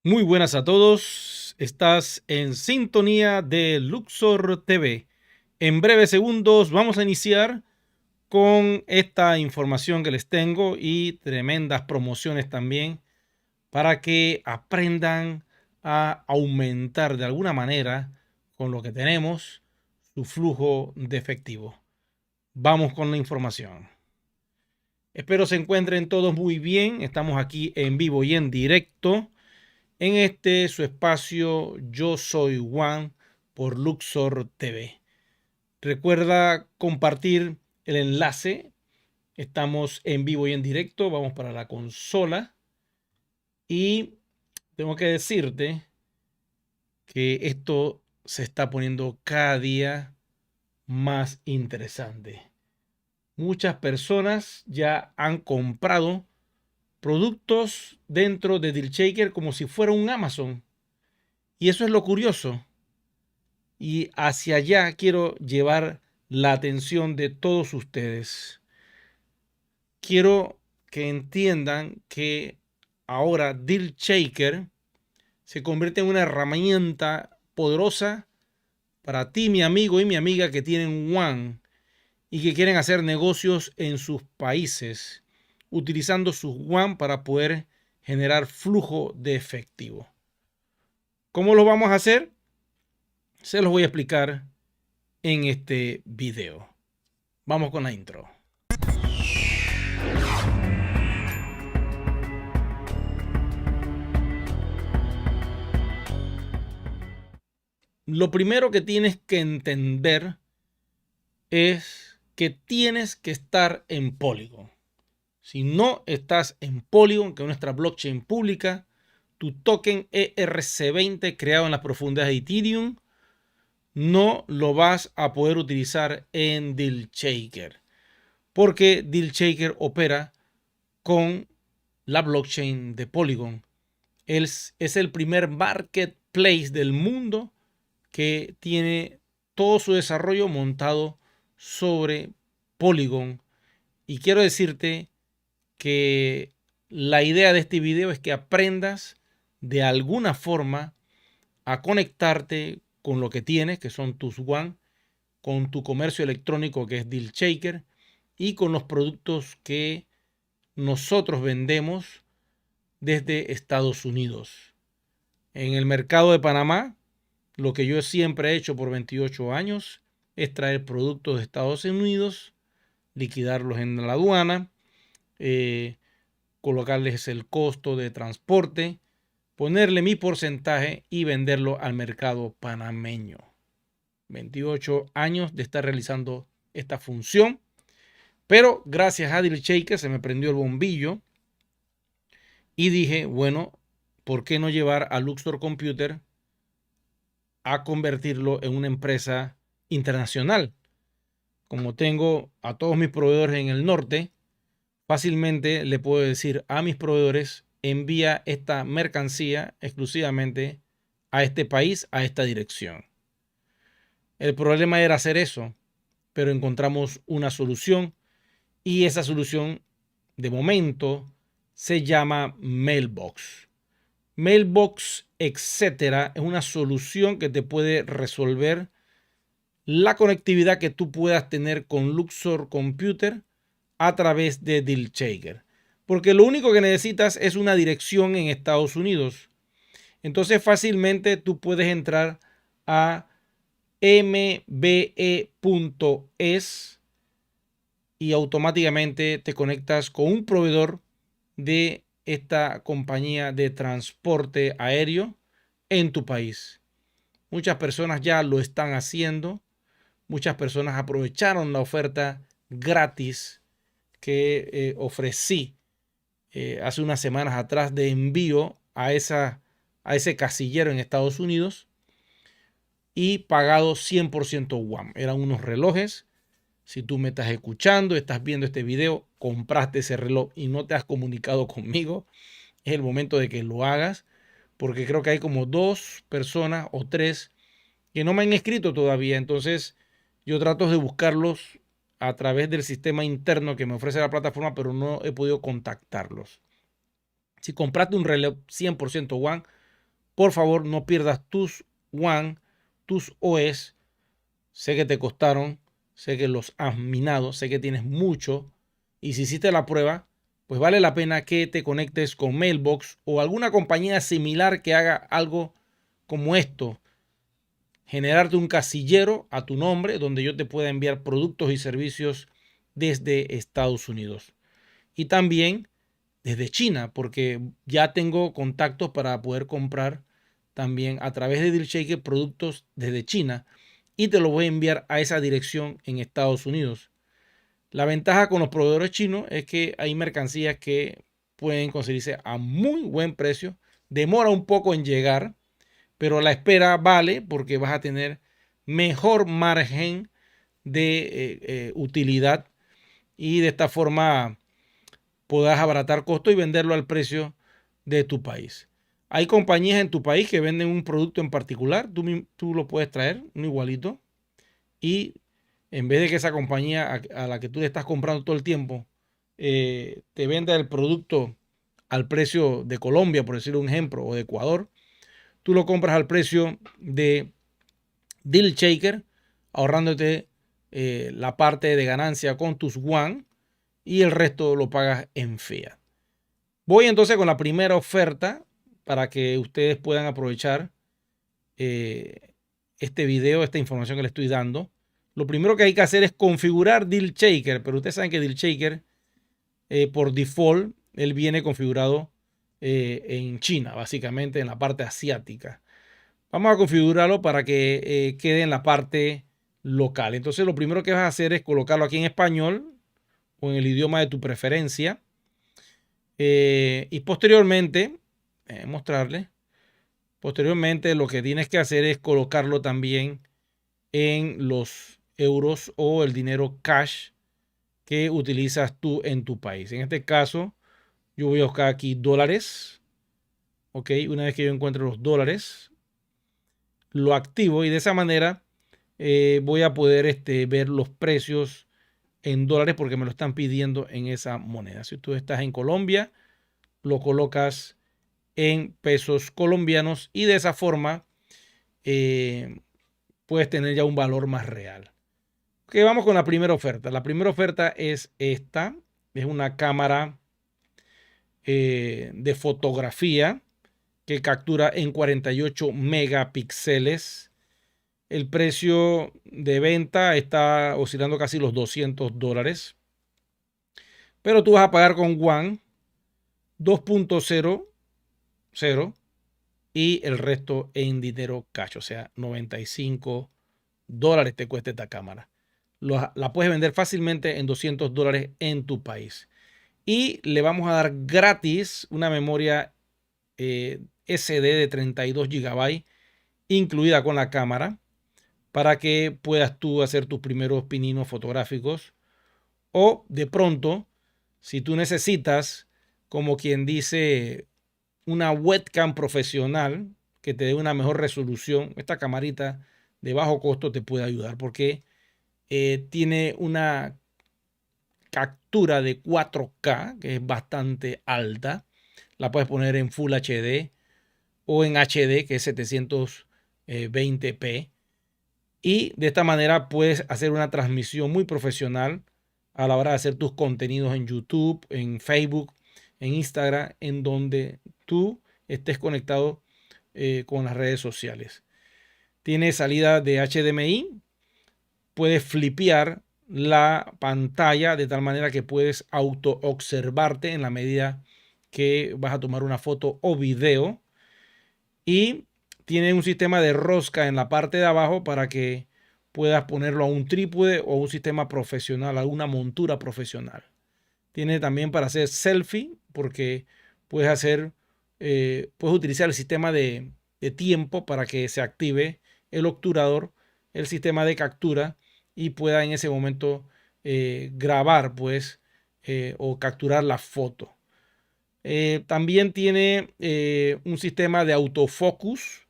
Muy buenas a todos. Estás en sintonía de Luxor TV. En breves segundos vamos a iniciar con esta información que les tengo y tremendas promociones también para que aprendan a aumentar de alguna manera con lo que tenemos su flujo de efectivo. Vamos con la información. Espero se encuentren todos muy bien. Estamos aquí en vivo y en directo en este su espacio Yo Soy Juan por Luxor TV. Recuerda compartir el enlace. Estamos en vivo y en directo. Vamos para la consola. Y tengo que decirte que esto se está poniendo cada día más interesante. Muchas personas ya han comprado productos dentro de DealShaker como si fuera un Amazon. Y eso es lo curioso. Y hacia allá quiero llevar la atención de todos ustedes. Quiero que entiendan que ahora DealShaker se convierte en una herramienta poderosa para ti, mi amigo y mi amiga que tienen One y que quieren hacer negocios en sus países utilizando sus One para poder generar flujo de efectivo. ¿Cómo lo vamos a hacer? Se los voy a explicar en este video. Vamos con la intro. Lo primero que tienes que entender es que tienes que estar en Polygon. Si no estás en Polygon, que es nuestra blockchain pública, tu token ERC20 creado en las profundidades de Ethereum, no lo vas a poder utilizar en DealShaker, porque DealShaker opera con la blockchain de Polygon. Es el primer marketplace del mundo que tiene todo su desarrollo montado sobre Polygon. Y quiero decirte que la idea de este video es que aprendas de alguna forma a conectarte con lo que tienes, que son tus One, con tu comercio electrónico que es DealShaker y con los productos que nosotros vendemos desde Estados Unidos. En el mercado de Panamá, lo que yo siempre he hecho por 28 años es traer productos de Estados Unidos, liquidarlos en la aduana, colocarles el costo de transporte, ponerle mi porcentaje y venderlo al mercado panameño. 28 años de estar realizando esta función, pero gracias a DealShaker se me prendió el bombillo y dije, bueno, ¿por qué no llevar a Luxor Computer a convertirlo en una empresa internacional? Como tengo a todos mis proveedores en el norte, fácilmente le puedo decir a mis proveedores, envía esta mercancía exclusivamente a este país, a esta dirección. El problema era hacer eso, pero encontramos una solución y esa solución de momento se llama Mailbox. Mailbox, etcétera, es una solución que te puede resolver la conectividad que tú puedas tener con Luxor Computer a través de DealShaker. Porque lo único que necesitas es una dirección en Estados Unidos. Entonces fácilmente tú puedes entrar a mbe.es y automáticamente te conectas con un proveedor de esta compañía de transporte aéreo en tu país. Muchas personas ya lo están haciendo. Muchas personas aprovecharon la oferta gratis que ofrecí hace unas semanas atrás de envío a ese casillero en Estados Unidos y pagado 100% WAM. Eran unos relojes. Si tú me estás escuchando, estás viendo este video, compraste ese reloj y no te has comunicado conmigo, es el momento de que lo hagas, porque creo que hay como 2 personas o 3 que no me han escrito todavía. Entonces yo trato de buscarlos a través del sistema interno que me ofrece la plataforma, pero no he podido contactarlos. Si compraste un reloj 100% One, por favor no pierdas tus One, tus OS. Sé que te costaron, sé que los has minado, sé que tienes mucho. Y si hiciste la prueba, pues vale la pena que te conectes con Mailbox o alguna compañía similar que haga algo como esto. Generarte un casillero a tu nombre donde yo te pueda enviar productos y servicios desde Estados Unidos. Y también desde China, porque ya tengo contactos para poder comprar también a través de DealShaker productos desde China y te lo voy a enviar a esa dirección en Estados Unidos. La ventaja con los proveedores chinos es que hay mercancías que pueden conseguirse a muy buen precio. Demora un poco en llegar, pero la espera vale porque vas a tener mejor margen de utilidad y de esta forma podrás abaratar costo y venderlo al precio de tu país. Hay compañías en tu país que venden un producto en particular, tú lo puedes traer, un igualito, y en vez de que esa compañía a la que tú le estás comprando todo el tiempo te venda el producto al precio de Colombia, por decir un ejemplo, o de Ecuador, tú lo compras al precio de DealShaker, ahorrándote la parte de ganancia con tus One y el resto lo pagas en fiat. Voy entonces con la primera oferta para que ustedes puedan aprovechar este video, esta información que les estoy dando. Lo primero que hay que hacer es configurar DealShaker, pero ustedes saben que DealShaker por default él viene configurado en China, básicamente en la parte asiática. Vamos a configurarlo para que quede en la parte local. Entonces lo primero que vas a hacer es colocarlo aquí en español o en el idioma de tu preferencia. Y posteriormente, posteriormente lo que tienes que hacer es colocarlo también en los euros o el dinero cash que utilizas tú en tu país. En este caso, yo voy a buscar aquí dólares. Ok, una vez que yo encuentre los dólares, lo activo y de esa manera voy a poder ver los precios en dólares porque me lo están pidiendo en esa moneda. Si tú estás en Colombia, lo colocas en pesos colombianos y de esa forma puedes tener ya un valor más real. Ok, vamos con la primera oferta. La primera oferta es esta. Es una cámara de fotografía que captura en 48 megapíxeles. El precio de venta está oscilando casi los $200. Pero tú vas a pagar con One 2.00 y el resto en dinero cash, o sea, $95 te cuesta esta cámara. La puedes vender fácilmente en $200 en tu país. Y le vamos a dar gratis una memoria SD de 32 GB incluida con la cámara para que puedas tú hacer tus primeros pininos fotográficos. O de pronto, si tú necesitas, como quien dice, una webcam profesional que te dé una mejor resolución, esta camarita de bajo costo te puede ayudar porque tiene una captura de 4K que es bastante alta. La puedes poner en Full HD o en HD que es 720p y de esta manera puedes hacer una transmisión muy profesional a la hora de hacer tus contenidos en YouTube, en Facebook, en Instagram, en donde tú estés conectado con las redes sociales. Tiene salida de HDMI, puedes flipear la pantalla de tal manera que puedes auto observarte en la medida que vas a tomar una foto o video, y tiene un sistema de rosca en la parte de abajo para que puedas ponerlo a un trípode o un sistema profesional, a una montura profesional. Tiene también para hacer selfie porque puedes puedes utilizar el sistema de tiempo para que se active el obturador, el sistema de captura y pueda en ese momento grabar pues o capturar la foto. También tiene un sistema de autofocus.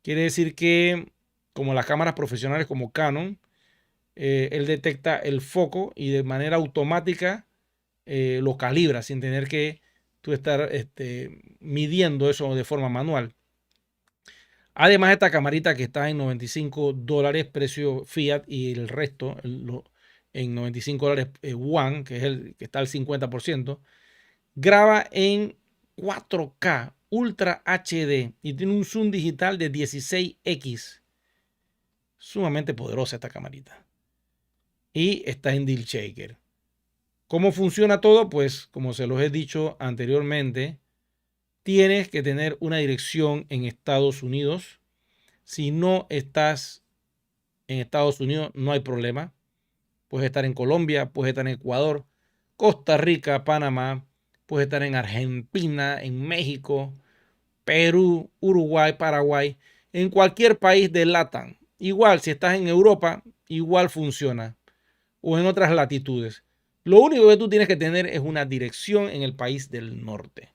Quiere decir que como las cámaras profesionales como Canon, él detecta el foco y de manera automática lo calibra sin tener que tú estar midiendo eso de forma manual. Además, esta camarita que está en $95, precio Fiat, y el resto en $95 One, que es el que está al 50%, graba en 4K Ultra HD y tiene un zoom digital de 16x. Sumamente poderosa esta camarita. Y está en Deal Shaker. ¿Cómo funciona todo? Pues como se los he dicho anteriormente, tienes que tener una dirección en Estados Unidos. Si no estás en Estados Unidos, no hay problema. Puedes estar en Colombia, puedes estar en Ecuador, Costa Rica, Panamá, puedes estar en Argentina, en México, Perú, Uruguay, Paraguay, en cualquier país de LATAM. Igual, si estás en Europa, igual funciona. O en otras latitudes. Lo único que tú tienes que tener es una dirección en el país del norte.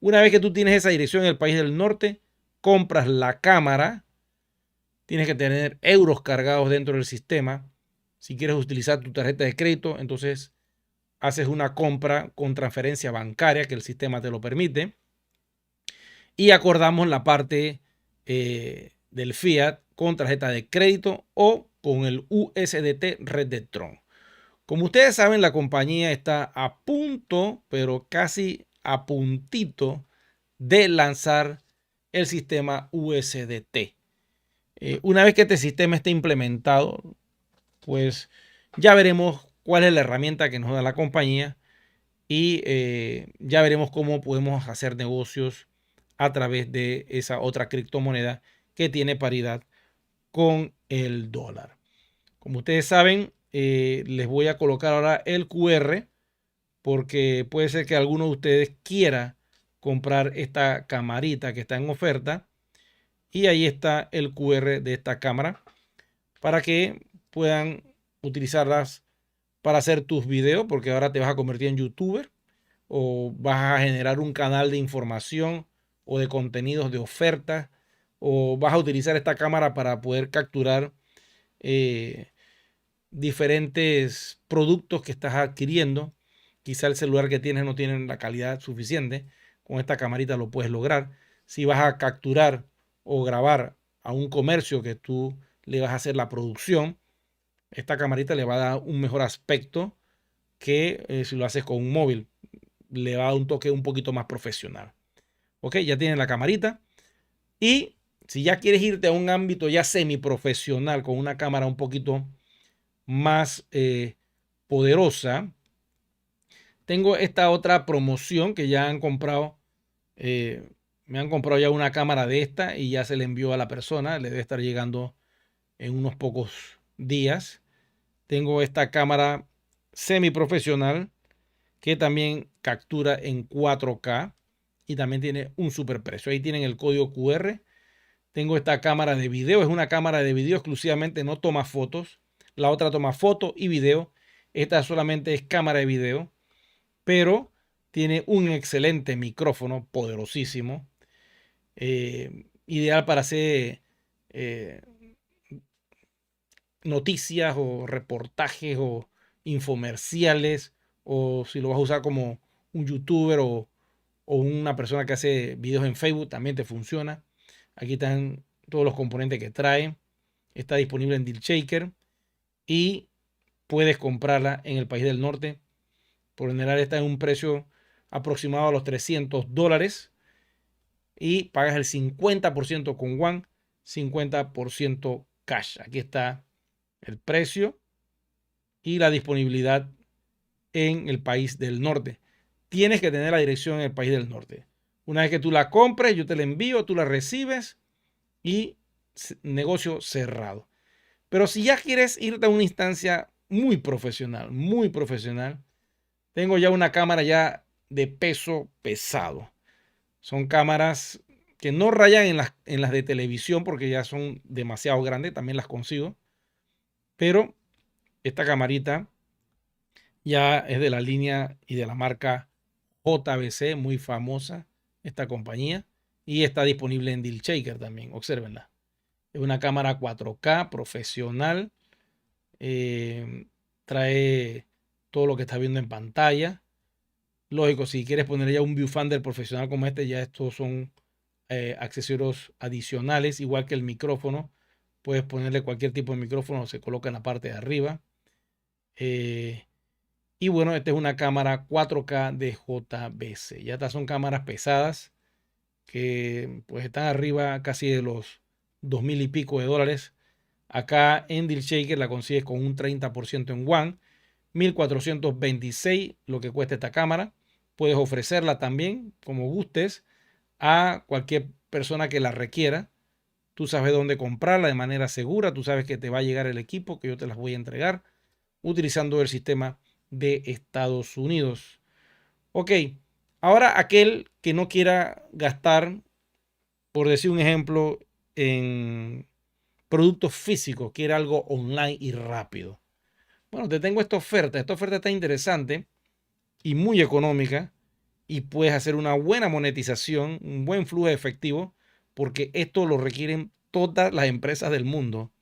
Una vez que tú tienes esa dirección en el país del norte, compras la cámara. Tienes que tener euros cargados dentro del sistema. Si quieres utilizar tu tarjeta de crédito, entonces haces una compra con transferencia bancaria, que el sistema te lo permite, y acordamos la parte del Fiat con tarjeta de crédito o con el USDT Red de Tron. Como ustedes saben, la compañía está a punto, pero casi a puntito de lanzar el sistema USDT. Una vez que este sistema esté implementado, pues ya veremos cuál es la herramienta que nos da la compañía y ya veremos cómo podemos hacer negocios a través de esa otra criptomoneda que tiene paridad con el dólar. Como ustedes saben, les voy a colocar ahora el QR porque puede ser que alguno de ustedes quiera comprar esta camarita que está en oferta, y ahí está el QR de esta cámara para que puedan utilizarlas para hacer tus videos, porque ahora te vas a convertir en youtuber o vas a generar un canal de información o de contenidos de ofertas, o vas a utilizar esta cámara para poder capturar eh, diferentes productos que estás adquiriendo. Quizá el celular que tienes no tiene la calidad suficiente. Con esta camarita lo puedes lograr. Si vas a capturar o grabar a un comercio que tú le vas a hacer la producción, esta camarita le va a dar un mejor aspecto que si lo haces con un móvil. Le va a dar un toque un poquito más profesional. Ok, ya tienes la camarita. Y si ya quieres irte a un ámbito ya semiprofesional con una cámara un poquito más poderosa, tengo esta otra promoción que ya han comprado. Me han comprado ya una cámara de esta y ya se le envió a la persona. Le debe estar llegando en unos pocos días. Tengo esta cámara semiprofesional que también captura en 4K y también tiene un super precio. Ahí tienen el código QR. Tengo esta cámara de video. Es una cámara de video exclusivamente, no toma fotos. La otra toma fotos y video. Esta solamente es cámara de video, pero tiene un excelente micrófono, poderosísimo. Ideal para hacer eh, noticias o reportajes o infomerciales, o si lo vas a usar como un youtuber o una persona que hace videos en Facebook, también te funciona. Aquí están todos los componentes que trae. Está disponible en DealShaker y puedes comprarla en el país del norte. Por general está en un precio aproximado a los $300 y pagas el 50% con One, 50% cash. Aquí está el precio y la disponibilidad en el país del norte. Tienes que tener la dirección en el país del norte. Una vez que tú la compres, yo te la envío, tú la recibes y negocio cerrado. Pero si ya quieres irte a una instancia muy profesional, tengo ya una cámara ya de peso pesado. Son cámaras que no rayan en las de televisión porque ya son demasiado grandes, también las consigo. Pero esta camarita ya es de la línea y de la marca JVC, muy famosa esta compañía, y está disponible en DealShaker también, obsérvenla. Es una cámara 4K profesional, trae todo lo que está viendo en pantalla. Lógico, si quieres poner ya un viewfinder profesional como este, ya estos son accesorios adicionales, igual que el micrófono. Puedes ponerle cualquier tipo de micrófono, se coloca en la parte de arriba. Y bueno, esta es una cámara 4K de JVC. Ya estas son cámaras pesadas que pues están arriba casi de los 2000 y pico de dólares. Acá en DealShaker la consigues con un 30% en One, 1426 lo que cuesta esta cámara. Puedes ofrecerla también como gustes a cualquier persona que la requiera. Tú sabes dónde comprarla de manera segura, tú sabes que te va a llegar el equipo, que yo te las voy a entregar utilizando el sistema de Estados Unidos. Ok, ahora aquel que no quiera gastar, por decir un ejemplo, en productos físicos, quiere algo online y rápido. Bueno, te tengo esta oferta. Esta oferta está interesante y muy económica y puedes hacer una buena monetización, un buen flujo de efectivo, porque esto lo requieren todas las empresas del mundo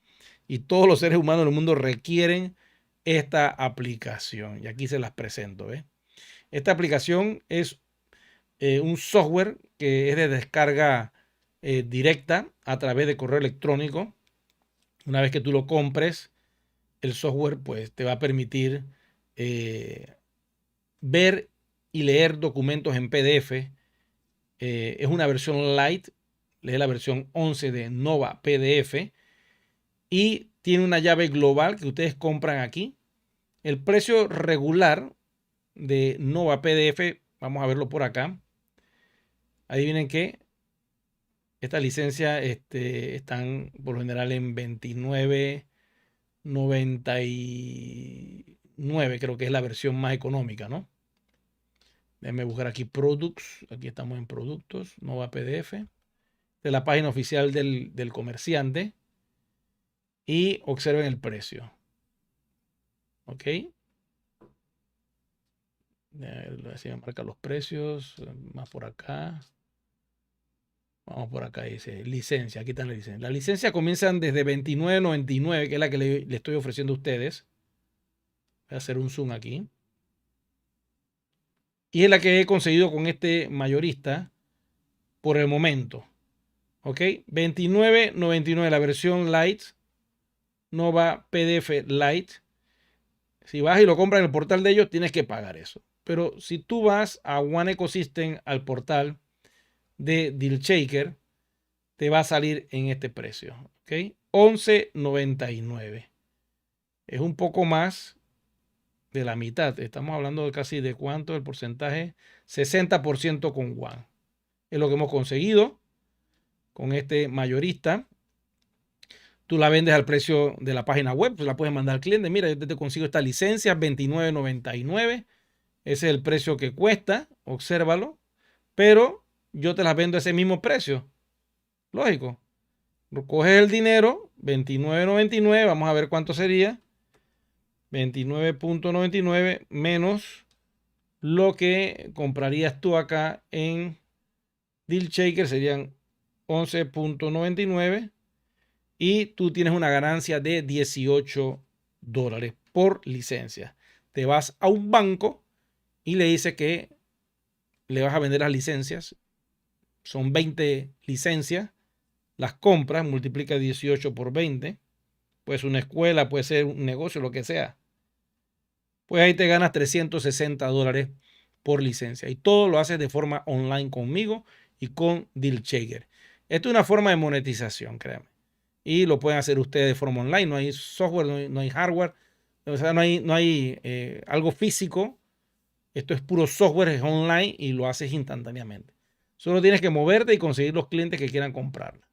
y todos los seres humanos del mundo requieren esta aplicación. Y aquí se las presento. Esta aplicación es un software que es de descarga directa a través de correo electrónico. Una vez que tú lo compres, el software pues te va a permitir ver y leer documentos en PDF. Es una versión light, es la versión 11 de Nova PDF y tiene una llave global que ustedes compran aquí. El precio regular de Nova PDF, vamos a verlo por acá. Adivinen que esta licencia están por lo general en 29.99, creo que es la versión más económica, ¿no? Déjenme buscar aquí Products. Aquí estamos en Productos, Nova PDF. De la página oficial del comerciante. Y observen el precio. Ok. Así me marca los precios. Más por acá. Vamos por acá, dice licencia. Aquí están las licencias. Las licencias comienzan desde $29.99, que es la que le estoy ofreciendo a ustedes. Voy a hacer un zoom aquí. Y es la que he conseguido con este mayorista por el momento. Ok, $29.99 la versión Lite, Nova PDF Lite. Si vas y lo compras en el portal de ellos, tienes que pagar eso. Pero si tú vas a One Ecosystem, al portal de DealShaker, te va a salir en este precio. ¿Ok? $11.99. Es un poco más de la mitad. Estamos hablando de casi de cuánto el porcentaje. 60% con One. Es lo que hemos conseguido con este mayorista. Tú la vendes al precio de la página web, pues la puedes mandar al cliente. Mira, yo te consigo esta licencia, $29.99. Ese es el precio que cuesta, obsérvalo. Pero yo te las vendo a ese mismo precio. Lógico. Coges el dinero, $29.99. Vamos a ver cuánto sería. 29.99 menos lo que comprarías tú acá en DealShaker serían 11.99 y tú tienes una ganancia de $18 por licencia. Te vas a un banco y le dices que le vas a vender las licencias. Son 20 licencias. Las compras, multiplica 18 por 20. Puede ser una escuela, puede ser un negocio, lo que sea. Pues ahí te ganas $360 por licencia. Y todo lo haces de forma online conmigo y con DealShaker. Esto es una forma de monetización, créanme. Y lo pueden hacer ustedes de forma online. No hay software, no hay hardware. O sea, no hay algo físico. Esto es puro software, es online y lo haces instantáneamente. Solo tienes que moverte y conseguir los clientes que quieran comprarla.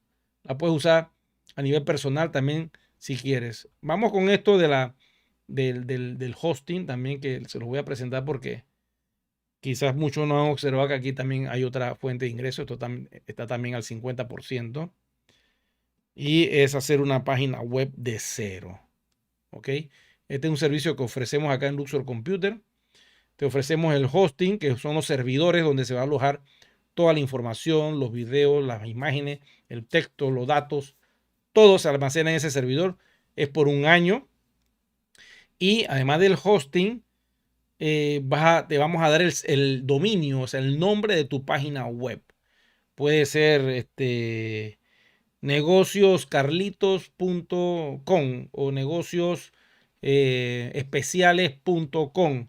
La puedes usar a nivel personal también si quieres. Vamos con esto del hosting también, que se los voy a presentar porque quizás muchos no han observado que aquí también hay otra fuente de ingreso. Esto está también al 50%. Y es hacer una página web de cero. ¿Ok? Este es un servicio que ofrecemos acá en Luxor Computer. Te ofrecemos el hosting, que son los servidores donde se va a alojar toda la información, los videos, las imágenes, el texto, los datos. Todo se almacena en ese servidor. Es por un año. Y además del hosting, te vamos a dar el dominio, o sea, el nombre de tu página web. puede ser negocioscarlitos.com o negociosespeciales.com.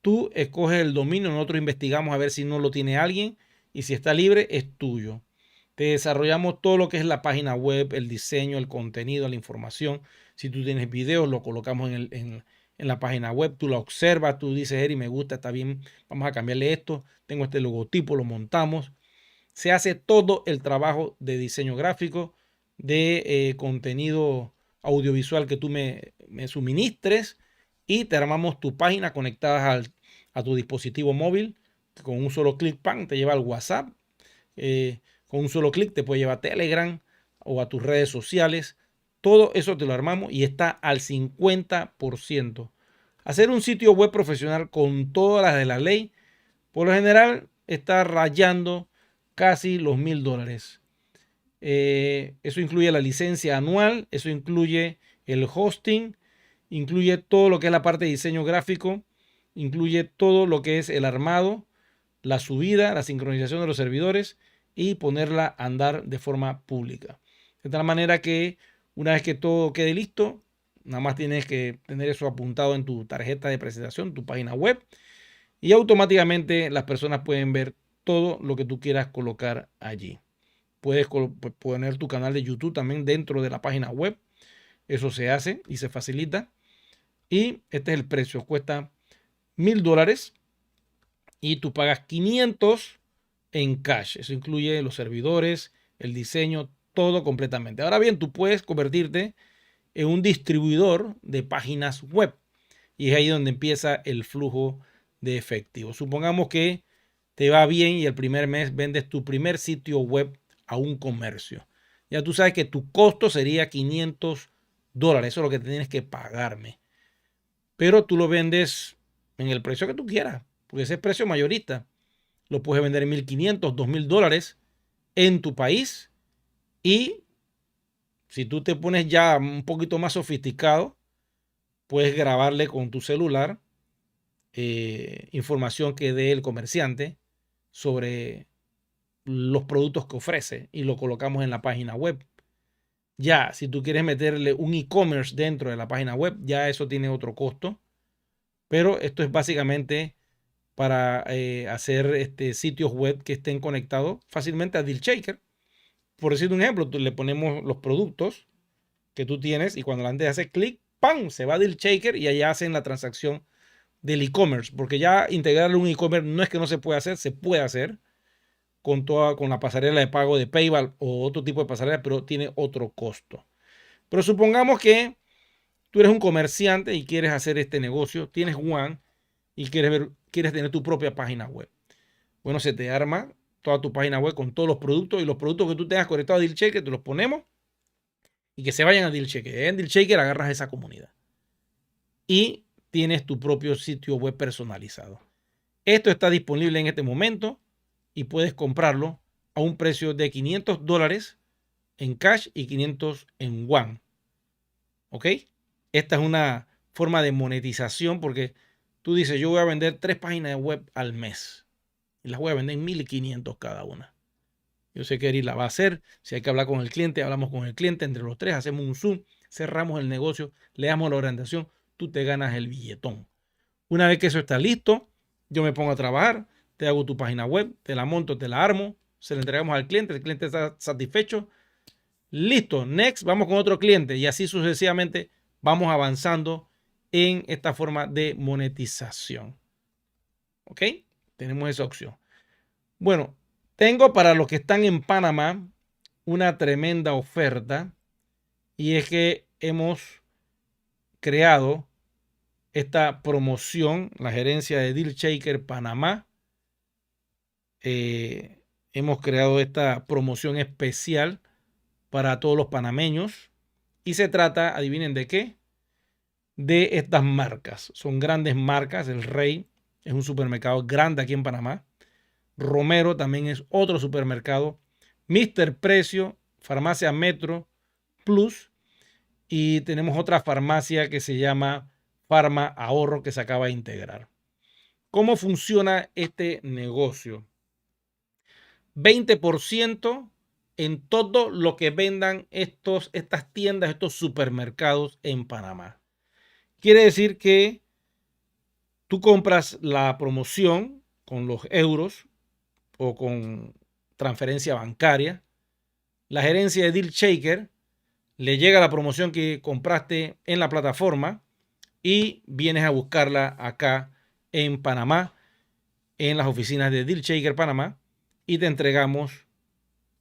Tú escoges el dominio, nosotros investigamos a ver si no lo tiene alguien y si está libre es tuyo. Te desarrollamos todo lo que es la página web, el diseño, el contenido, la información. Si tú tienes videos, lo colocamos en la página web, tú lo observas, tú dices, Eri, me gusta, está bien, vamos a cambiarle esto, tengo este logotipo, lo montamos. Se hace todo el trabajo de diseño gráfico, de contenido audiovisual que tú me suministres y te armamos tu página conectada a tu dispositivo móvil. Con un solo clic, ¡pam!, te lleva al WhatsApp. Con un solo clic te puede llevar a Telegram o a tus redes sociales. Todo eso te lo armamos y está al 50%. Hacer un sitio web profesional con todas las de la ley, por lo general, está rayando casi los $1000. Eso incluye la licencia anual, eso incluye el hosting, incluye todo lo que es la parte de diseño gráfico, incluye todo lo que es el armado, la subida, la sincronización de los servidores y ponerla a andar de forma pública. De tal manera que una vez que todo quede listo, nada más tienes que tener eso apuntado en tu tarjeta de presentación, tu página web, y automáticamente las personas pueden ver todo lo que tú quieras colocar allí. Puedes poner tu canal de YouTube también dentro de la página web. Eso se hace y se facilita. Y este es el precio. Cuesta $1000 y tú pagas 500 en cash. Eso incluye los servidores, el diseño, todo completamente. Ahora bien, tú puedes convertirte en un distribuidor de páginas web. Y es ahí donde empieza el flujo de efectivo. Supongamos que te va bien y el primer mes vendes tu primer sitio web a un comercio. Ya tú sabes que tu costo sería $500. Eso es lo que tienes que pagarme. Pero tú lo vendes en el precio que tú quieras, porque ese es precio mayorista. Lo puedes vender en $1500, $2000 en tu país. Y si tú te pones ya un poquito más sofisticado, puedes grabarle con tu celular información que dé el comerciante sobre los productos que ofrece y lo colocamos en la página web. Ya, si tú quieres meterle un e-commerce dentro de la página web, ya eso tiene otro costo. Pero esto es básicamente para hacer sitios web que estén conectados fácilmente a DealShaker. Por decir un ejemplo, le ponemos los productos que tú tienes y cuando la gente hace clic, ¡pam!, se va a DealShaker y allá hacen la transacción del e-commerce. Porque ya integrarle un e-commerce no es que no se pueda hacer, se puede hacer con la pasarela de pago de PayPal o otro tipo de pasarela, pero tiene otro costo. Pero supongamos que tú eres un comerciante y quieres hacer este negocio, tienes One y quieres tener tu propia página web. Bueno, se te arma toda tu página web con todos los productos y los productos que tú tengas conectados a DealShaker, te los ponemos y que se vayan a DealShaker. En DealShaker agarras esa comunidad y tienes tu propio sitio web personalizado. Esto está disponible en este momento y puedes comprarlo a un precio de $500 en cash y 500 en One. ¿Ok? Esta es una forma de monetización porque tú dices, yo voy a vender 3 páginas web al mes y las voy a vender en 1500 cada una. Yo sé que Eri la va a hacer. Si hay que hablar con el cliente, hablamos con el cliente. Entre los tres hacemos un Zoom, cerramos el negocio, le damos la orientación, tú te ganas el billetón. Una vez que eso está listo, yo me pongo a trabajar, te hago tu página web, te la monto, te la armo, se la entregamos al cliente, el cliente está satisfecho. Listo, next, vamos con otro cliente y así sucesivamente vamos avanzando en esta forma de monetización. ¿Ok? Tenemos esa opción. Bueno, tengo para los que están en Panamá una tremenda oferta y es que hemos creado esta promoción, la gerencia de DealShaker Panamá. Hemos creado esta promoción especial para todos los panameños y se trata, adivinen de qué, de estas marcas. Son grandes marcas. El Rey es un supermercado grande aquí en Panamá. Romero también es otro supermercado. Mister Precio, Farmacia Metro Plus y tenemos otra farmacia que se llama Farma Ahorro que se acaba de integrar. ¿Cómo funciona este negocio? 20% en todo lo que vendan estas tiendas, estos supermercados en Panamá. Quiere decir que tú compras la promoción con los euros o con transferencia bancaria. La gerencia de Deal Shaker le llega la promoción que compraste en la plataforma y vienes a buscarla acá en Panamá, en las oficinas de Deal Shaker Panamá, y te entregamos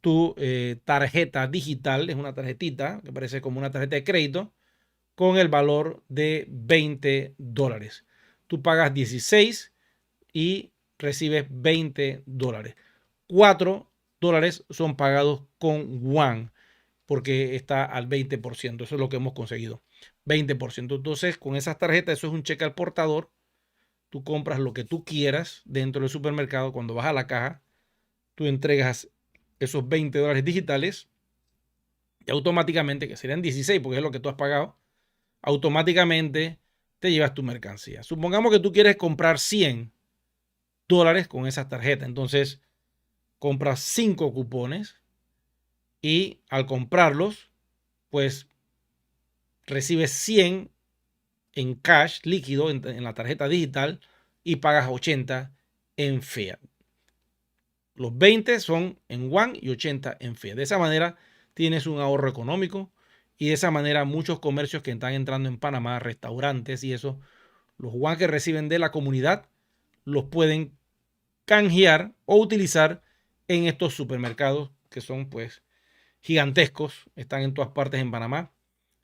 tu tarjeta digital. Es una tarjetita que parece como una tarjeta de crédito con el valor de $20. Tú pagas 16 y recibes $20. $4 son pagados con One porque está al 20%. Eso es lo que hemos conseguido. 20%. Entonces, con esas tarjetas, eso es un cheque al portador. Tú compras lo que tú quieras dentro del supermercado. Cuando vas a la caja, tú entregas esos $20 digitales y automáticamente, que serían 16 porque es lo que tú has pagado, automáticamente te llevas tu mercancía. Supongamos que tú quieres comprar $100 con esas tarjetas. Entonces, compras 5 cupones y al comprarlos, pues recibes 100 en cash líquido en la tarjeta digital y pagas 80 en fiat. Los 20 son en One y 80 en fiat. De esa manera tienes un ahorro económico y de esa manera muchos comercios que están entrando en Panamá, restaurantes y eso, los One que reciben de la comunidad los pueden canjear o utilizar en estos supermercados que son pues gigantescos, están en todas partes en Panamá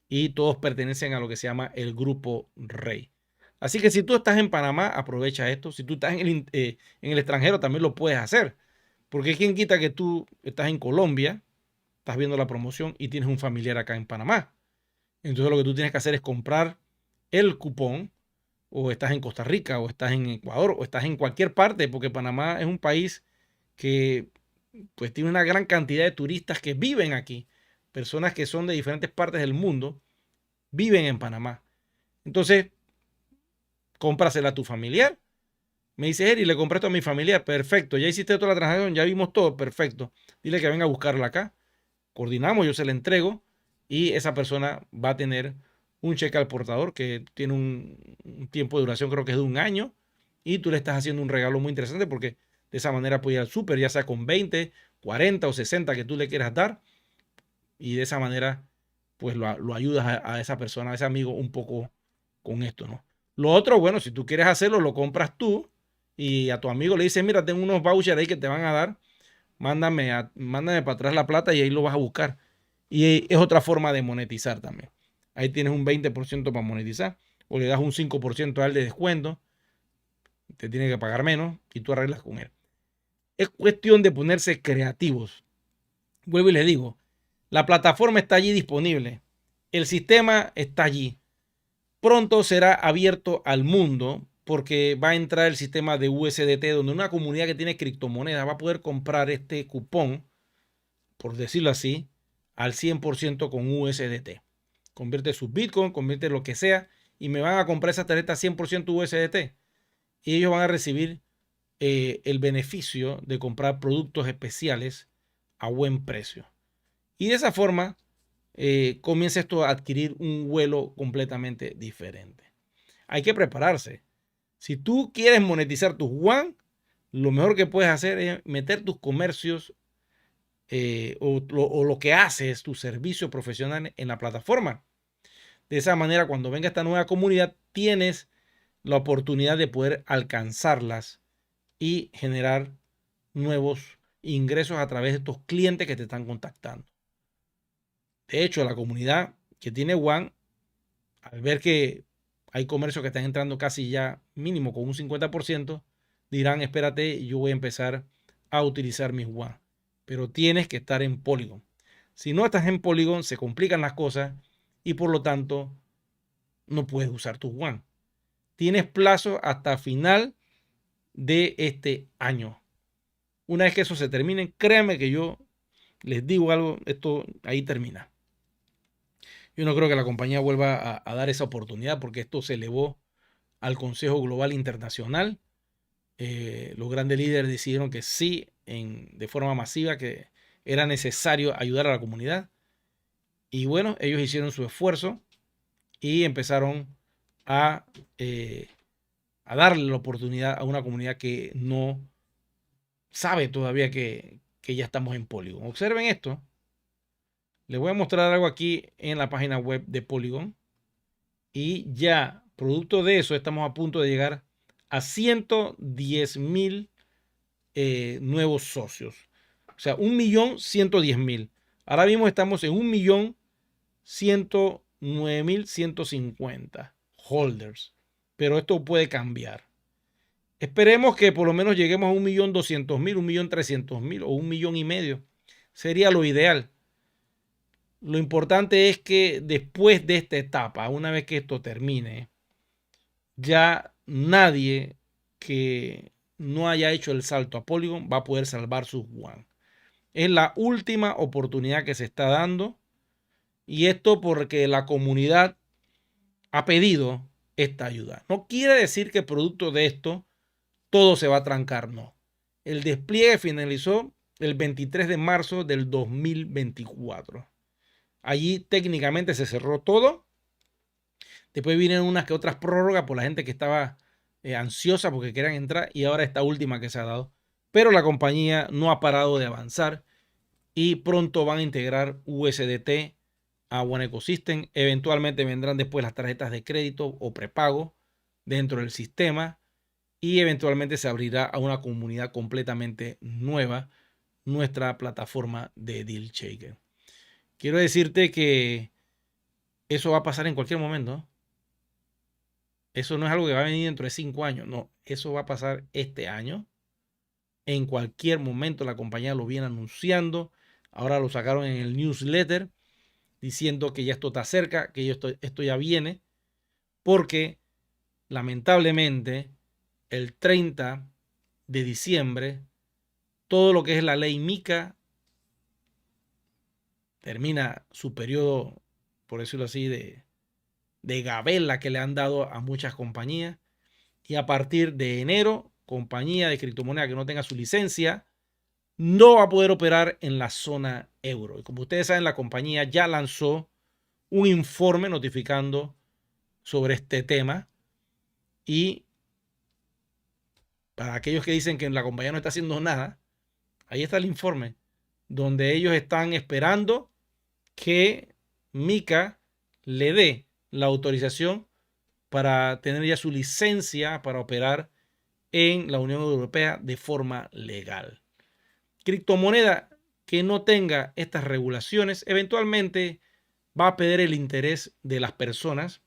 y todos pertenecen a lo que se llama el Grupo Rey. Así que si tú estás en Panamá, aprovecha esto. Si tú estás en el extranjero, también lo puedes hacer. Porque quién quita que tú estás en Colombia, estás viendo la promoción y tienes un familiar acá en Panamá. Entonces lo que tú tienes que hacer es comprar el cupón, o estás en Costa Rica, o estás en Ecuador, o estás en cualquier parte, porque Panamá es un país que pues tiene una gran cantidad de turistas que viven aquí. Personas que son de diferentes partes del mundo viven en Panamá. Entonces, cómprasela a tu familiar. Me dice, Eri, le compré esto a mi familiar. Perfecto. Ya hiciste toda la transacción, ya vimos todo. Perfecto. Dile que venga a buscarla acá. Coordinamos, yo se la entrego y esa persona va a tener un cheque al portador que tiene un tiempo de duración, creo que es de 1 año. Y tú le estás haciendo un regalo muy interesante porque de esa manera puede ir al súper, ya sea con 20, 40 o 60 que tú le quieras dar. Y de esa manera, pues lo ayudas a esa persona, a ese amigo un poco con esto, ¿no? Lo otro, bueno, si tú quieres hacerlo, lo compras tú y a tu amigo le dices, mira, tengo unos vouchers ahí que te van a dar, mándame para atrás la plata y ahí lo vas a buscar. Y es otra forma de monetizar también. Ahí tienes un 20% para monetizar o le das un 5% al de descuento, te tiene que pagar menos y tú arreglas con él. Es cuestión de ponerse creativos. Vuelvo y les digo, la plataforma está allí disponible, el sistema está allí. Pronto será abierto al mundo porque va a entrar el sistema de USDT, donde una comunidad que tiene criptomonedas va a poder comprar este cupón, por decirlo así, al 100% con USDT. Convierte sus Bitcoin, convierte lo que sea y me van a comprar esa tarjeta 100% USDT. Y ellos van a recibir el beneficio de comprar productos especiales a buen precio. Y de esa forma comienza esto a adquirir un vuelo completamente diferente. Hay que prepararse. Si tú quieres monetizar tus One, lo mejor que puedes hacer es meter tus comercios o lo que haces, tu servicio profesional en la plataforma. De esa manera, cuando venga esta nueva comunidad, tienes la oportunidad de poder alcanzarlas y generar nuevos ingresos a través de estos clientes que te están contactando. De hecho, la comunidad que tiene One, al ver que hay comercios que están entrando casi ya mínimo con un 50%, dirán, espérate, yo voy a empezar a utilizar mis One. Pero tienes que estar en Polygon. Si no estás en Polygon, se complican las cosas y por lo tanto no puedes usar tus One. Tienes plazo hasta final de este año. Una vez que eso se termine, créanme que yo les digo algo, esto ahí termina. Yo no creo que la compañía vuelva a dar esa oportunidad porque esto se elevó al Consejo Global Internacional Los grandes líderes decidieron que sí, de forma masiva, que era necesario ayudar a la comunidad. Y bueno, ellos hicieron su esfuerzo y empezaron a, eh, a darle la oportunidad a una comunidad que no sabe todavía que ya estamos en Polygon. Observen esto. Les voy a mostrar algo aquí en la página web de Polygon. Y ya, producto de eso, estamos a punto de llegar a 110,000 nuevos socios. O sea, 1.110.000. Ahora mismo estamos en 1.109.150 holders. Pero esto puede cambiar. Esperemos que por lo menos lleguemos a 1.200.000, 1.300.000 o 1,5 millones. Sería lo ideal. Lo importante es que después de esta etapa, una vez que esto termine, ya nadie que no haya hecho el salto a Polygon va a poder salvar sus One. Es la última oportunidad que se está dando, y esto porque la comunidad ha pedido esta ayuda. No quiere decir que producto de esto todo se va a trancar, no. El despliegue finalizó el 23 de marzo del 2024. Allí técnicamente se cerró todo. Después vinieron unas que otras prórrogas por la gente que estaba ansiosa porque querían entrar, y ahora esta última que se ha dado. Pero la compañía no ha parado de avanzar y pronto van a integrar USDT a One Ecosystem. Eventualmente vendrán después las tarjetas de crédito o prepago dentro del sistema, y eventualmente se abrirá a una comunidad completamente nueva nuestra plataforma de Deal Shaker. Quiero decirte que eso va a pasar en cualquier momento. Eso no es algo que va a venir dentro de 5 años. No, eso va a pasar este año. En cualquier momento la compañía lo viene anunciando. Ahora lo sacaron en el newsletter diciendo que ya esto está cerca, que esto ya viene. Porque lamentablemente el 30 de diciembre todo lo que es la ley MiCA termina su periodo, por decirlo así, de gabela que le han dado a muchas compañías. Y a partir de enero, compañía de criptomoneda que no tenga su licencia no va a poder operar en la zona euro. Y como ustedes saben, la compañía ya lanzó un informe notificando sobre este tema. Y para aquellos que dicen que la compañía no está haciendo nada, ahí está el informe, donde ellos están esperando que MiCA le dé la autorización para tener ya su licencia para operar en la Unión Europea de forma legal. Criptomoneda que no tenga estas regulaciones eventualmente va a perder el interés de las personas,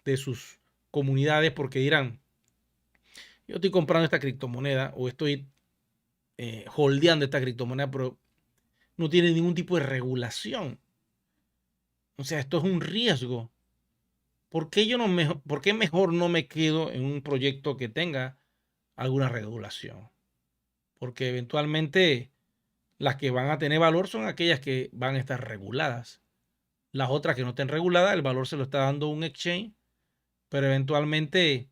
de sus comunidades, porque dirán, yo estoy comprando esta criptomoneda o estoy holdeando esta criptomoneda, pero no tiene ningún tipo de regulación. O sea, esto es un riesgo. ¿Por qué mejor no me quedo en un proyecto que tenga alguna regulación? Porque eventualmente las que van a tener valor son aquellas que van a estar reguladas. Las otras que no estén reguladas, el valor se lo está dando un exchange, pero eventualmente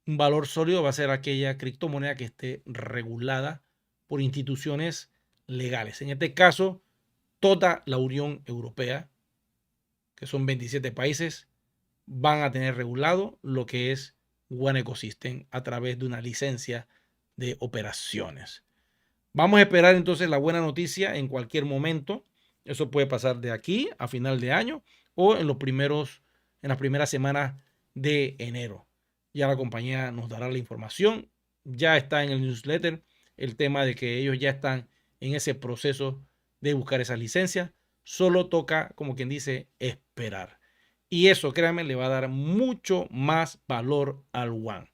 un valor sólido va a ser aquella criptomoneda que esté regulada por instituciones legales. En este caso, toda la Unión Europea, que son 27 países, van a tener regulado lo que es One Ecosystem a través de una licencia de operaciones. Vamos a esperar entonces la buena noticia en cualquier momento. Eso puede pasar de aquí a final de año o en las primeras semanas de enero. Ya la compañía nos dará la información. Ya está en el newsletter el tema de que ellos ya están en ese proceso de buscar esas licencias. Solo toca, como quien dice, esperar. Y eso, créanme, le va a dar mucho más valor al One.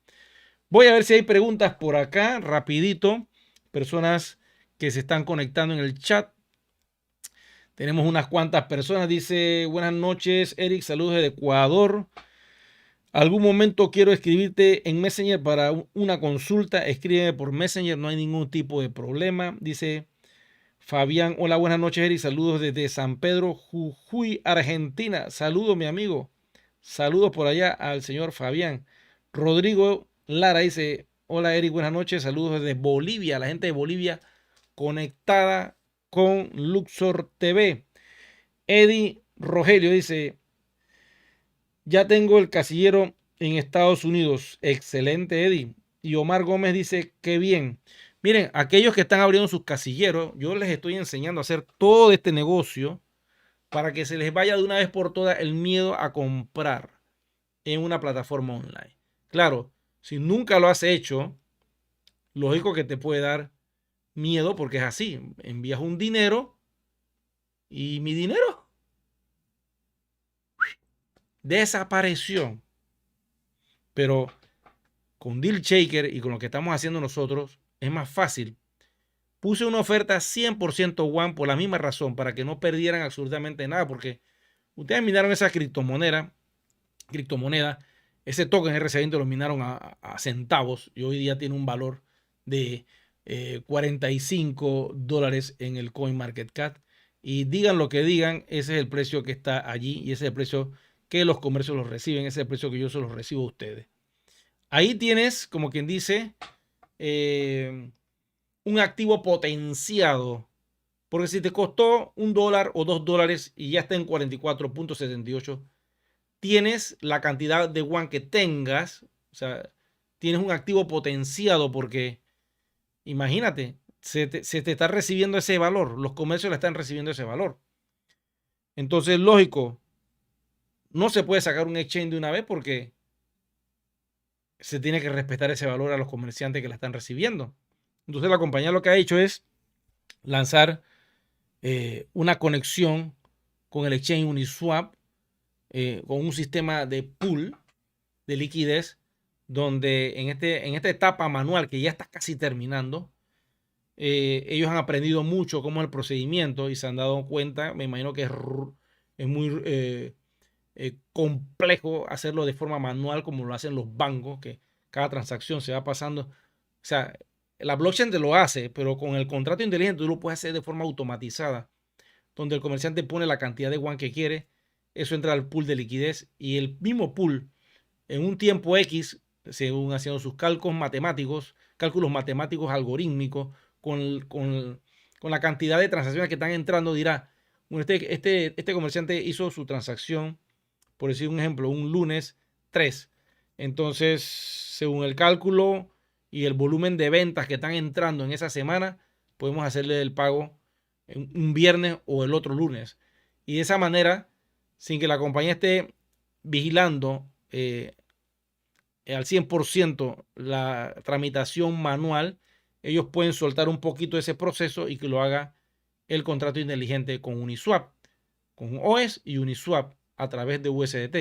Voy a ver si hay preguntas por acá, rapidito. Personas que se están conectando en el chat. Tenemos unas cuantas personas. Dice, buenas noches, Eric, saludos de Ecuador. Algún momento quiero escribirte en Messenger para una consulta. Escríbeme por Messenger, no hay ningún tipo de problema. Dice Fabián, hola, buenas noches, Eric. Saludos desde San Pedro, Jujuy, Argentina. Saludos, mi amigo. Saludos por allá al señor Fabián. Rodrigo Lara dice, Hola Eric, buenas noches. Saludos desde Bolivia. La gente de Bolivia conectada con Luxor TV. Eddie Rogelio dice, ya tengo el casillero en Estados Unidos. Excelente, Eddie. Y Omar Gómez dice, qué bien. Miren, aquellos que están abriendo sus casilleros, yo les estoy enseñando a hacer todo este negocio para que se les vaya de una vez por todas el miedo a comprar en una plataforma online. Claro, si nunca lo has hecho, lógico que te puede dar miedo porque es así. Envías un dinero y mi dinero desapareció. Pero con Deal Shaker y con lo que estamos haciendo nosotros es más fácil. Puse una oferta 100% One por la misma razón, para que no perdieran absolutamente nada, porque ustedes minaron esa criptomoneda, ese token RC20 lo minaron a centavos y hoy día tiene un valor de $45 en el CoinMarketCap. Y digan lo que digan, ese es el precio que está allí y ese es el precio que los comercios los reciben, ese es el precio que yo se los recibo a ustedes. Ahí tienes, como quien dice, un activo potenciado. Porque si te costó $1 o $2 y ya está en 44.78, tienes la cantidad de One que tengas. O sea, tienes un activo potenciado porque, imagínate, se te está recibiendo ese valor. Los comercios le están recibiendo ese valor. Entonces, lógico, no se puede sacar un exchange de una vez porque se tiene que respetar ese valor a los comerciantes que la están recibiendo. Entonces la compañía lo que ha hecho es lanzar una conexión con el exchange Uniswap, con un sistema de pool de liquidez, donde en esta etapa manual que ya está casi terminando, ellos han aprendido mucho cómo es el procedimiento y se han dado cuenta, me imagino que es muy complejo hacerlo de forma manual como lo hacen los bancos, que cada transacción se va pasando. O sea, la blockchain te lo hace, pero con el contrato inteligente tú lo puedes hacer de forma automatizada, donde el comerciante pone la cantidad de One que quiere, eso entra al pool de liquidez y el mismo pool en un tiempo X, según haciendo sus cálculos matemáticos algorítmicos, con la cantidad de transacciones que están entrando, dirá, bueno, este comerciante hizo su transacción, por decir un ejemplo, un lunes 3. Entonces, según el cálculo y el volumen de ventas que están entrando en esa semana, podemos hacerle el pago un viernes o el otro lunes. Y de esa manera, sin que la compañía esté vigilando al 100% la tramitación manual, ellos pueden soltar un poquito ese proceso y que lo haga el contrato inteligente con Uniswap, con OES y Uniswap a través de USDT.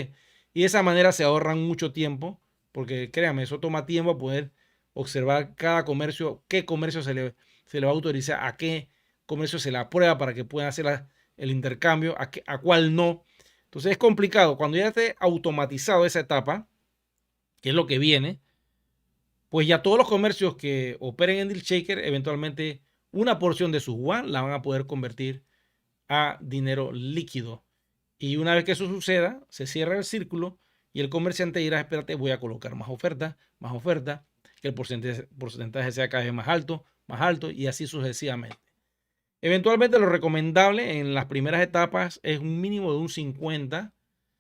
Y de esa manera se ahorran mucho tiempo, porque créanme, eso toma tiempo poder observar cada comercio, qué comercio se le va a autorizar, a qué comercio se le aprueba para que puedan hacer el intercambio, a cuál no. Entonces es complicado. Cuando ya esté automatizado esa etapa, que es lo que viene, pues ya todos los comercios que operen en Deal Shaker, eventualmente una porción de sus One la van a poder convertir a dinero líquido. Y una vez que eso suceda, se cierra el círculo y el comerciante dirá, espérate, voy a colocar más oferta, que el porcentaje sea cada vez más alto y así sucesivamente. Eventualmente lo recomendable en las primeras etapas es un mínimo de un 50.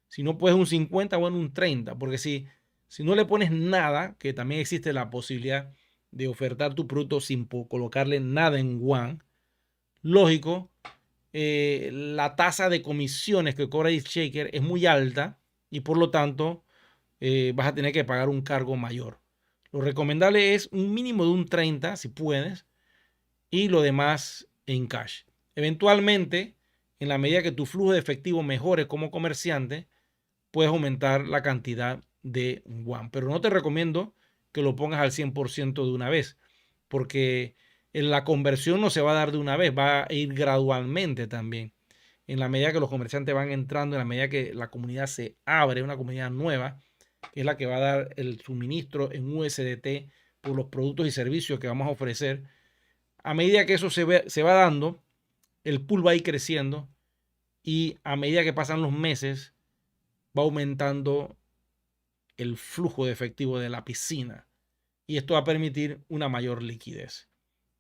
Si no puedes un 50, bueno, un 30. Porque si no le pones nada, que también existe la posibilidad de ofertar tu producto sin colocarle nada en One, lógico, la tasa de comisiones que cobra Shaker es muy alta y por lo tanto vas a tener que pagar un cargo mayor. Lo recomendable es un mínimo de un 30 si puedes y lo demás en cash. Eventualmente, en la medida que tu flujo de efectivo mejore como comerciante, puedes aumentar la cantidad de One. Pero no te recomiendo que lo pongas al 100% de una vez, porque la conversión no se va a dar de una vez, va a ir gradualmente también. En la medida que los comerciantes van entrando, en la medida que la comunidad se abre, una comunidad nueva, que es la que va a dar el suministro en USDT por los productos y servicios que vamos a ofrecer. A medida que eso se va dando, el pool va a ir creciendo y a medida que pasan los meses, va aumentando el flujo de efectivo de la piscina. y esto va a permitir una mayor liquidez,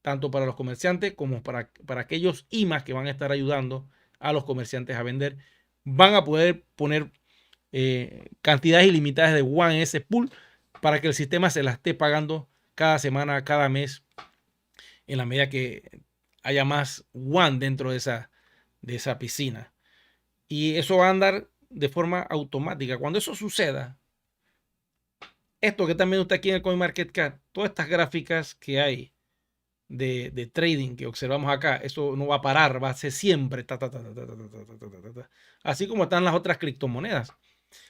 tanto para los comerciantes como para aquellos IMAs que van a estar ayudando a los comerciantes a vender. Van a poder poner cantidades ilimitadas de WAN en ese pool para que el sistema se la esté pagando cada semana, cada mes, en la medida que haya más WAN dentro de esa piscina. Y eso va a andar de forma automática. Cuando eso suceda, esto que también está aquí en el CoinMarketCap, todas estas gráficas que hay de trading que observamos acá, eso no va a parar, va a ser siempre. Así como están las otras criptomonedas.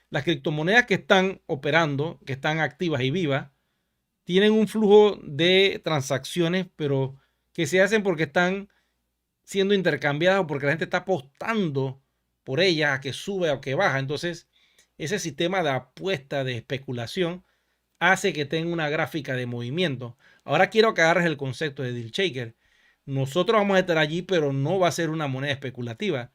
Las criptomonedas que están operando, que están activas y vivas, tienen un flujo de transacciones, pero que se hacen porque están siendo intercambiadas o porque la gente está apostando por ellas a que sube o que baja. Entonces, ese sistema de apuesta, de especulación, hace que tenga una gráfica de movimiento. Ahora quiero que agarres el concepto de deal shaker. Nosotros vamos a estar allí, pero no va a ser una moneda especulativa.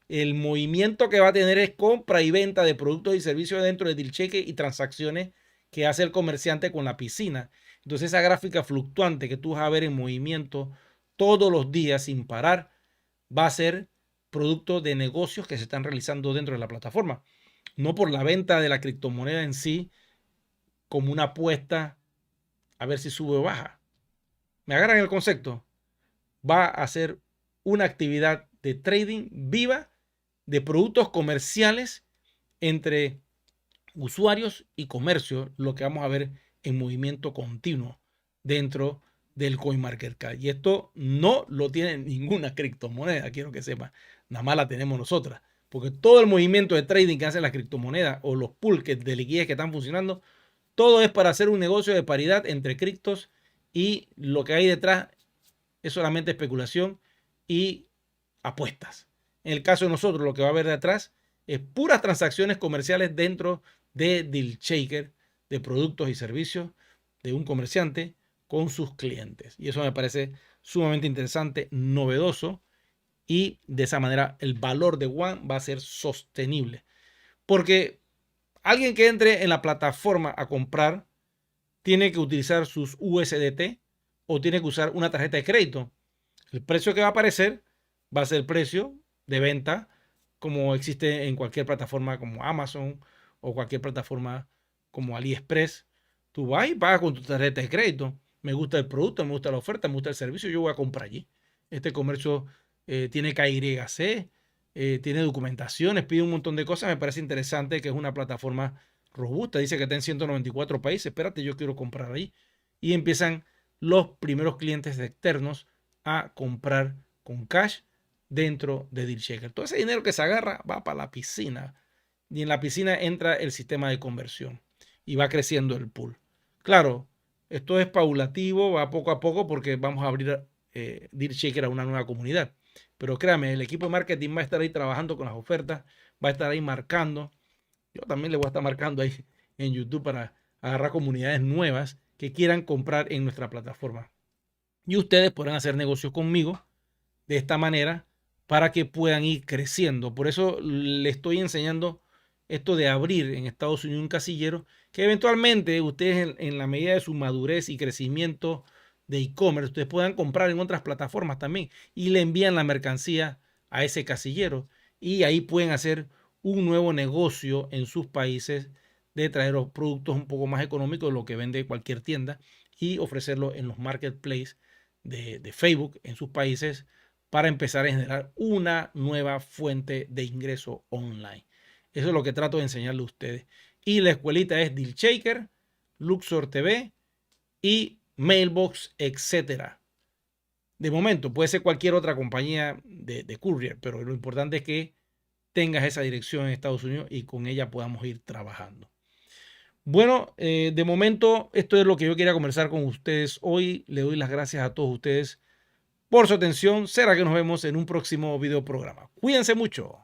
El movimiento que va a tener es compra y venta de productos y servicios dentro de deal shaker y transacciones que hace el comerciante con la piscina. Entonces esa gráfica fluctuante que tú vas a ver en movimiento todos los días sin parar va a ser producto de negocios que se están realizando dentro de la plataforma. No por la venta de la criptomoneda en sí como una apuesta a ver si sube o baja. ¿Me agarran el concepto? Va a ser una actividad de trading viva de productos comerciales entre usuarios y comercio, lo que vamos a ver en movimiento continuo dentro del CoinMarketCap. Y esto no lo tiene ninguna criptomoneda, quiero que sepa, nada más la tenemos nosotras, porque todo el movimiento de trading que hacen las criptomonedas o los pools de liquidez que están funcionando, todo es para hacer un negocio de paridad entre criptos, y lo que hay detrás es solamente especulación y apuestas. En el caso de nosotros, lo que va a haber detrás es puras transacciones comerciales dentro de deal shaker, de productos y servicios de un comerciante con sus clientes. Y eso me parece sumamente interesante, novedoso, y de esa manera el valor de WAN va a ser sostenible. Porque alguien que entre en la plataforma a comprar tiene que utilizar sus USDT o tiene que usar una tarjeta de crédito. El precio que va a aparecer va a ser el precio de venta como existe en cualquier plataforma como Amazon o cualquier plataforma como AliExpress. Tú vas y pagas con tu tarjeta de crédito. Me gusta el producto, me gusta la oferta, me gusta el servicio, yo voy a comprar allí. Este comercio tiene KYC, tiene documentaciones, pide un montón de cosas. Me parece interesante que es una plataforma robusta. Dice que está en 194 países. Espérate, yo quiero comprar ahí. Y empiezan los primeros clientes externos a comprar con cash dentro de deal shaker. Todo ese dinero que se agarra va para la piscina, y en la piscina entra el sistema de conversión y va creciendo el pool. Claro, esto es paulativo, va poco a poco porque vamos a abrir deal shaker a una nueva comunidad. Pero créame, el equipo de marketing va a estar ahí trabajando con las ofertas, va a estar ahí marcando. Yo también le voy a estar marcando ahí en YouTube para agarrar comunidades nuevas que quieran comprar en nuestra plataforma. Y ustedes podrán hacer negocios conmigo de esta manera para que puedan ir creciendo. Por eso le estoy enseñando esto de abrir en Estados Unidos un casillero que eventualmente ustedes en la medida de su madurez y crecimiento de e-commerce, ustedes puedan comprar en otras plataformas también y le envían la mercancía a ese casillero y ahí pueden hacer un nuevo negocio en sus países de traer los productos un poco más económicos de lo que vende cualquier tienda y ofrecerlo en los marketplaces de Facebook en sus países para empezar a generar una nueva fuente de ingreso online. Eso es lo que trato de enseñarle a ustedes. Y la escuelita es Deal Shaker, Luxor TV y Mailbox, etcétera. De momento puede ser cualquier otra compañía de courier, pero lo importante es que tengas esa dirección en Estados Unidos y con ella podamos ir trabajando. Bueno, de momento esto es lo que yo quería conversar con ustedes hoy. Le doy las gracias a todos ustedes por su atención. Será que nos vemos en un próximo video programa. Cuídense mucho.